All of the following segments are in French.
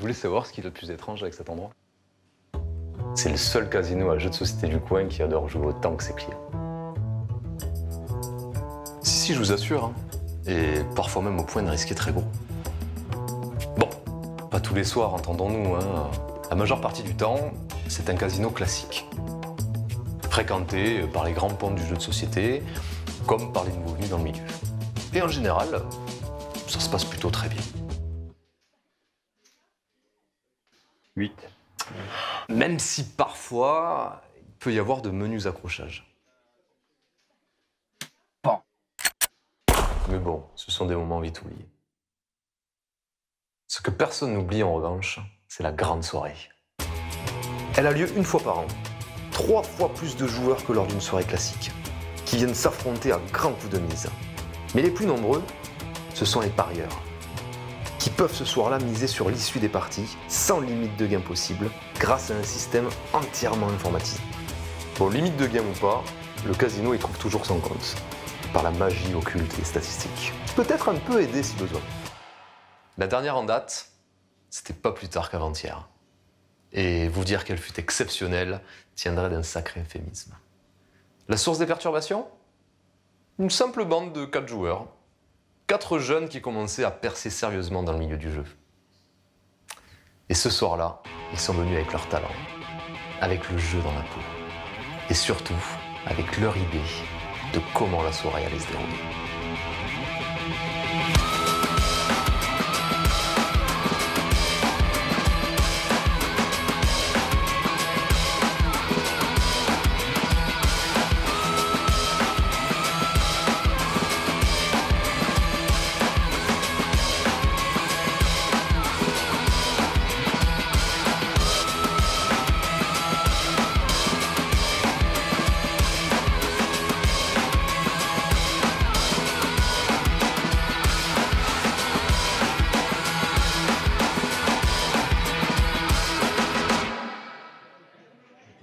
voulez savoir ce qui est le plus étrange avec cet endroit? C'est le seul casino à jeux de société du coin qui adore jouer autant que ses clients. Si, je vous assure, hein. Et parfois même au point de risquer très gros. Bon, pas tous les soirs, entendons-nous, hein. La majeure partie du temps, c'est un casino classique. Fréquenté par les grands pontes du jeu de société, comme par les nouveaux venus dans le milieu. Et en général, ça se passe plutôt très bien. 8. Même si parfois, il peut y avoir de menus accrochages. Bon. Mais bon, ce sont des moments vite oubliés. Ce que personne n'oublie en revanche, c'est la grande soirée. Elle a lieu une fois par an. 3 fois plus de joueurs que lors d'une soirée classique, qui viennent s'affronter à grands coups de mise. Mais les plus nombreux, ce sont les parieurs, qui peuvent ce soir-là miser sur l'issue des parties, sans limite de gain possible, grâce à un système entièrement informatisé. Bon, limite de gain ou pas, le casino y trouve toujours son compte, par la magie occulte des statistiques. Peut-être un peu aidé si besoin. La dernière en date, c'était pas plus tard qu'avant-hier. Et vous dire qu'elle fut exceptionnelle tiendrait d'un sacré euphémisme. La source des perturbations? Une simple bande de 4 joueurs. 4 jeunes qui commençaient à percer sérieusement dans le milieu du jeu. Et ce soir-là, ils sont venus avec leur talent, avec le jeu dans la peau. Et surtout, avec leur idée de comment la soirée allait se dérouler.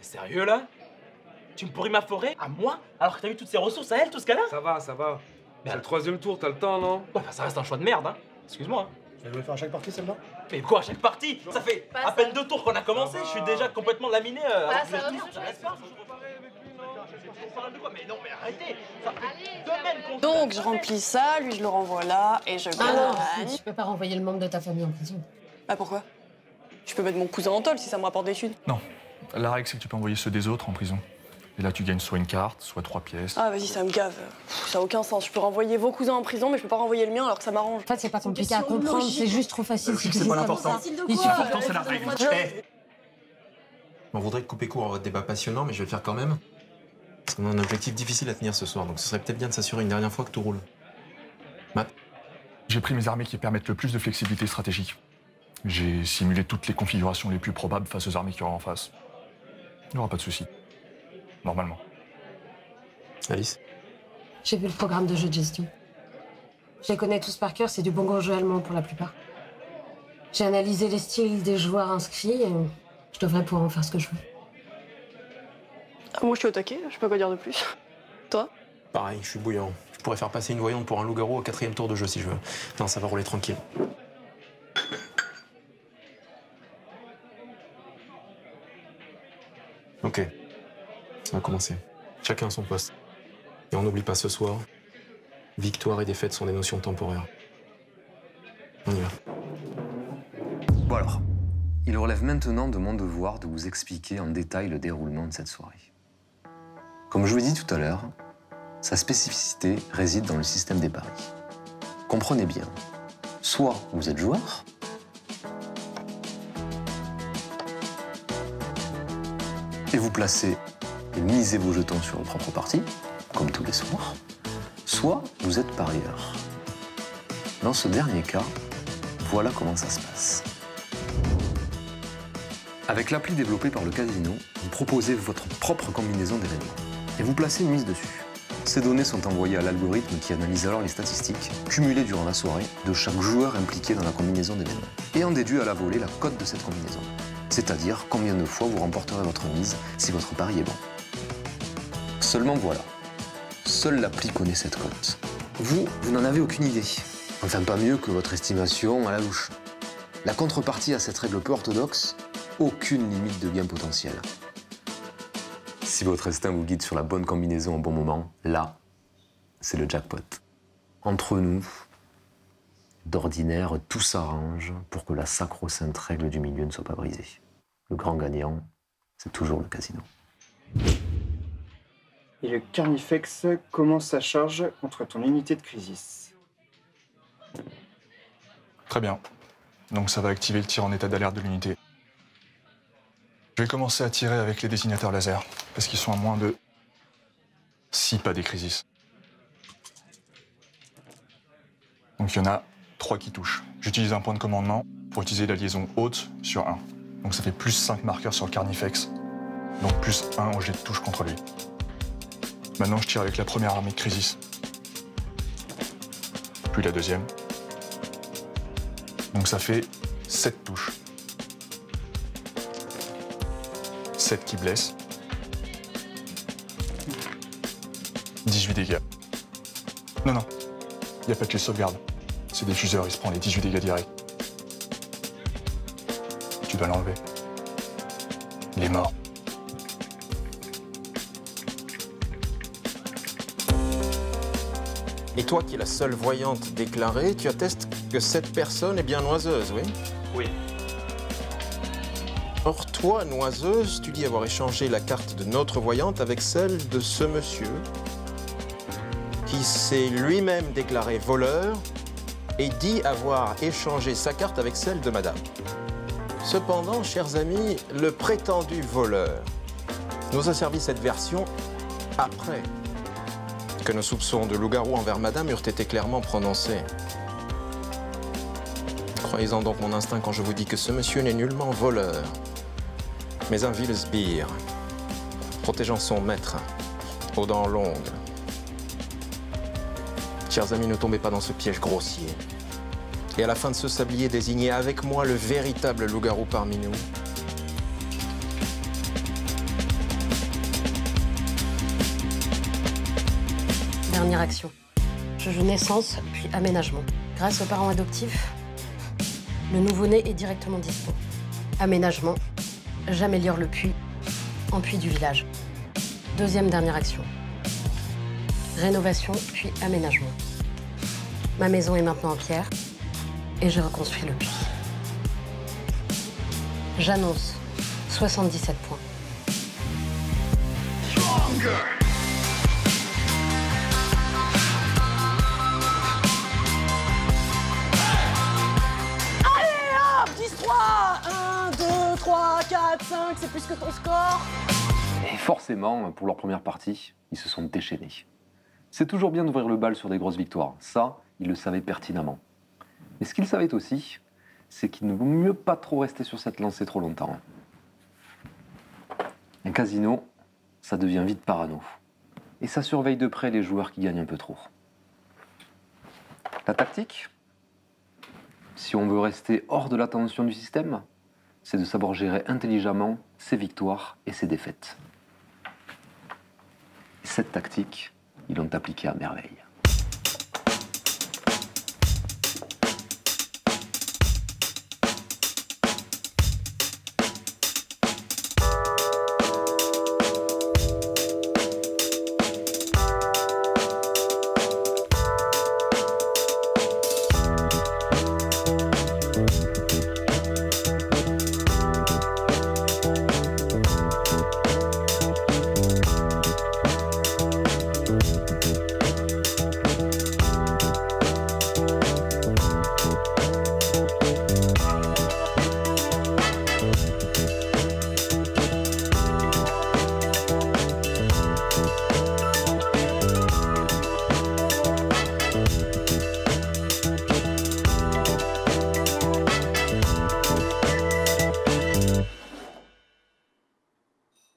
Sérieux là? Tu me pourris ma forêt à moi alors que t'as eu toutes ces ressources à elle, tout ce qu'elle a? Ça va, ça va. C'est le 3e tour, t'as le temps, non? Ouais, bah ça reste un choix de merde, hein. Excuse-moi. Hein. Tu vas jouer faire à chaque partie celle-là? Mais quoi, à chaque partie? Ça fait Pas à ça. peine 2 tours qu'on a commencé, je suis déjà complètement laminé. alors que ça vous va êtes bien, tous, ça reste pas. On parle de quoi? Mais non, mais arrêtez! Ça fait Allez, 2 semaines qu'on Donc je remplis ça, lui je le renvoie là et je Ah non, gagne. tu peux pas renvoyer le membre de ta famille en prison. Ah pourquoi? Je peux mettre mon cousin en tôle si ça me rapporte des thunes. Non. La règle, c'est que tu peux envoyer ceux des autres en prison. Et là, tu gagnes soit une carte, soit 3 pièces. Ah vas-y, ça me gave. Ça a aucun sens. Je peux renvoyer vos cousins en prison, mais je peux pas renvoyer le mien alors que ça m'arrange. En fait, c'est pas compliqué à comprendre, c'est juste trop facile. C'est pas l'important. L'important, c'est la règle. On voudrait te couper court à votre débat passionnant, mais je vais le faire quand même. Parce qu'on a un objectif difficile à tenir ce soir, donc ce serait peut-être bien de s'assurer une dernière fois que tout roule. Matt? J'ai pris mes armées qui permettent le plus de flexibilité stratégique. J'ai simulé toutes les configurations les plus probables face aux armées qu'il y aura en face. Il n'y aura pas de souci. Normalement. Alice? J'ai vu le programme de jeu de gestion. Je les connais tous par cœur, c'est du bon gros jeu allemand pour la plupart. J'ai analysé les styles des joueurs inscrits et je devrais pouvoir en faire ce que je veux. Ah, moi je suis au taquet, je sais pas quoi dire de plus. Toi? Pareil, je suis bouillant. Je pourrais faire passer une voyante pour un loup-garou au 4e tour de jeu si je veux. Non, ça va rouler tranquille. Ok. Ça va commencer. Chacun à son poste. Et on n'oublie pas ce soir, victoire et défaite sont des notions temporaires. On y va. Bon alors, il relève maintenant de mon devoir de vous expliquer en détail le déroulement de cette soirée. Comme je vous l'ai dit tout à l'heure, sa spécificité réside dans le système des paris. Comprenez bien, soit vous êtes joueur, et vous placez et misez vos jetons sur vos propres parties, comme tous les soirs, soit vous êtes parieur. Dans ce dernier cas, voilà comment ça se passe. Avec l'appli développée par le casino, vous proposez votre propre combinaison d'événements et vous placez une mise dessus. Ces données sont envoyées à l'algorithme qui analyse alors les statistiques cumulées durant la soirée de chaque joueur impliqué dans la combinaison d'événements et en déduit à la volée la cote de cette combinaison, c'est-à-dire combien de fois vous remporterez votre mise si votre pari est bon. Seulement voilà, seule l'appli connaît cette cote. Vous n'en avez aucune idée. Enfin, pas mieux que votre estimation à la louche. La contrepartie à cette règle peu orthodoxe, aucune limite de gain potentiel. Si votre instinct vous guide sur la bonne combinaison au bon moment, là, c'est le jackpot. Entre nous, d'ordinaire, tout s'arrange pour que la sacro-sainte règle du milieu ne soit pas brisée. Le grand gagnant, c'est toujours le casino. Et le Carnifex commence sa charge contre ton unité de crisis. Très bien. Donc ça va activer le tir en état d'alerte de l'unité. Je vais commencer à tirer avec les désignateurs laser, parce qu'ils sont à moins de 6 pas des crisis. Donc il y en a 3 qui touchent. J'utilise un point de commandement pour utiliser la liaison haute sur 1. Donc ça fait plus 5 marqueurs sur le Carnifex. Donc plus 1 au jet de touche contre lui. Maintenant je tire avec la première armée de crisis. Puis la deuxième. Donc ça fait 7 touches. 7 qui blessent. 18 dégâts. Non, non, il n'y a pas de sauvegarde. C'est des fuseurs, il se prend les 18 dégâts directs. Tu dois l'enlever. Il est mort. Et toi qui es la seule voyante déclarée, tu attestes que cette personne est bien noiseuse, oui? Oui. Or, toi, noiseuse, tu dis avoir échangé la carte de notre voyante avec celle de ce monsieur qui s'est lui-même déclaré voleur et dit avoir échangé sa carte avec celle de madame. Cependant, chers amis, le prétendu voleur nous a servi cette version après que nos soupçons de loup-garou envers madame eurent été clairement prononcés. Croyez-en donc mon instinct quand je vous dis que ce monsieur n'est nullement voleur, mais un vil sbire, protégeant son maître, aux dents longues. Chers amis, ne tombez pas dans ce piège grossier. Et à la fin de ce sablier, désignez avec moi le véritable loup-garou parmi nous. Dernière action. Je joue naissance, puis aménagement. Grâce aux parents adoptifs, le nouveau-né est directement dispo. Aménagement. J'améliore le puits en puits du village. Deuxième dernière action. Rénovation, puis aménagement. Ma maison est maintenant en pierre et j'ai reconstruit le puits. J'annonce 77 points. Allez hop, 10-3 1, 2, 3, 4, 5, c'est plus que ton score. Et forcément, pour leur première partie, ils se sont déchaînés. C'est toujours bien d'ouvrir le bal sur des grosses victoires. Ça, ils le savaient pertinemment. Mais ce qu'ils savaient aussi, c'est qu'il ne vaut mieux pas trop rester sur cette lancée trop longtemps. Un casino, ça devient vite parano. Et ça surveille de près les joueurs qui gagnent un peu trop. La tactique, si on veut rester hors de l'attention du système, c'est de savoir gérer intelligemment ses victoires et ses défaites. Et cette tactique, ils l'ont appliquée à merveille.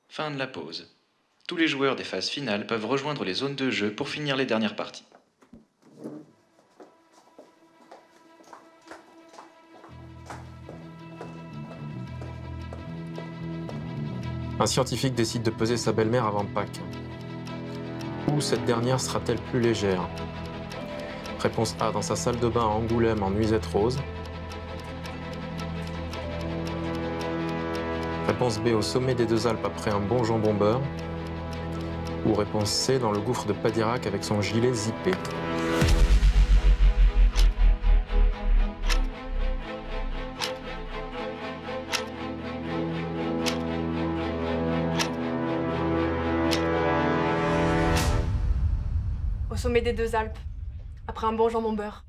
Fin de la pause. Tous les joueurs des phases finales peuvent rejoindre les zones de jeu pour finir les dernières parties. Un scientifique décide de peser sa belle-mère avant Pâques. Ou cette dernière sera-t-elle plus légère? Réponse A, dans sa salle de bain à Angoulême en nuisette rose. Réponse B, au sommet des deux Alpes après un bon jambon beurre. Ou réponse C, dans le gouffre de Padirac avec son gilet zippé. Au sommet des deux Alpes, après un bon jambon beurre.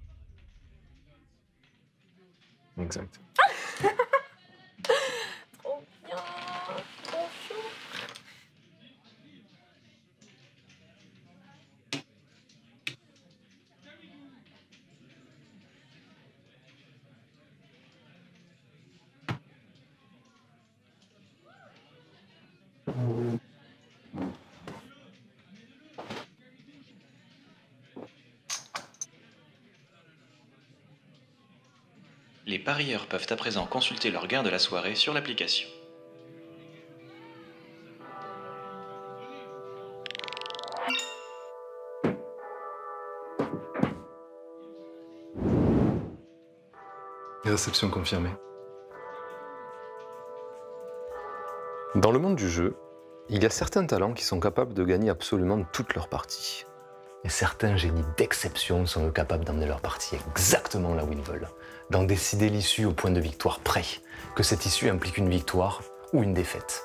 Exact. Trop bien, trop chaud. Les parieurs peuvent à présent consulter leur gain de la soirée sur l'application. Réception confirmée. Dans le monde du jeu, il y a certains talents qui sont capables de gagner absolument toutes leurs parties. Et certains génies d'exception sont capables d'emmener leur partie exactement là où ils veulent, d'en décider l'issue au point de victoire près, que cette issue implique une victoire ou une défaite.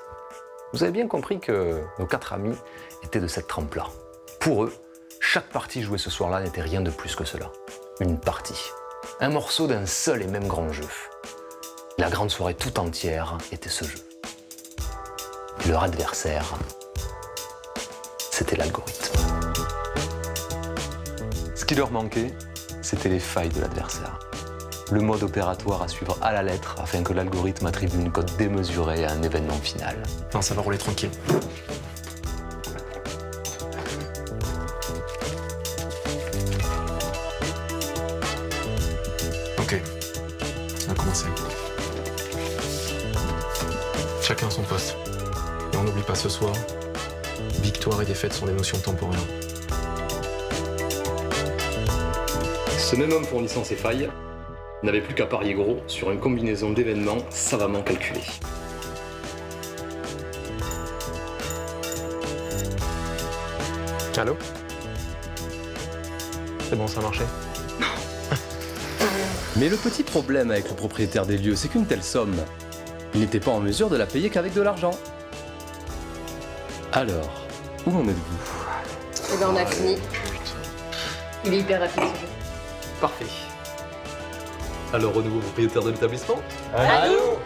Vous avez bien compris que nos 4 amis étaient de cette trempe-là. Pour eux, chaque partie jouée ce soir-là n'était rien de plus que cela. Une partie. Un morceau d'un seul et même grand jeu. La grande soirée tout entière était ce jeu. Leur adversaire, c'était l'algorithme. Ce qui leur manquait, c'était les failles de l'adversaire. Le mode opératoire à suivre à la lettre afin que l'algorithme attribue une cote démesurée à un événement final. Non, ça va rouler tranquille. Ok, on va commencer. Chacun à son poste. Et on n'oublie pas ce soir, victoire et défaite sont des notions temporaires. Ce même homme fournissant ses failles n'avait plus qu'à parier gros sur une combinaison d'événements savamment calculés. Allô? C'est bon, ça a marché? Mais le petit problème avec le propriétaire des lieux, c'est qu'une telle somme, il n'était pas en mesure de la payer qu'avec de l'argent. Alors, où en êtes-vous? Eh ben on a fini. Il est hyper rapide ce jeu. Parfait. Alors, au nouveau propriétaire de l'établissement? À nous.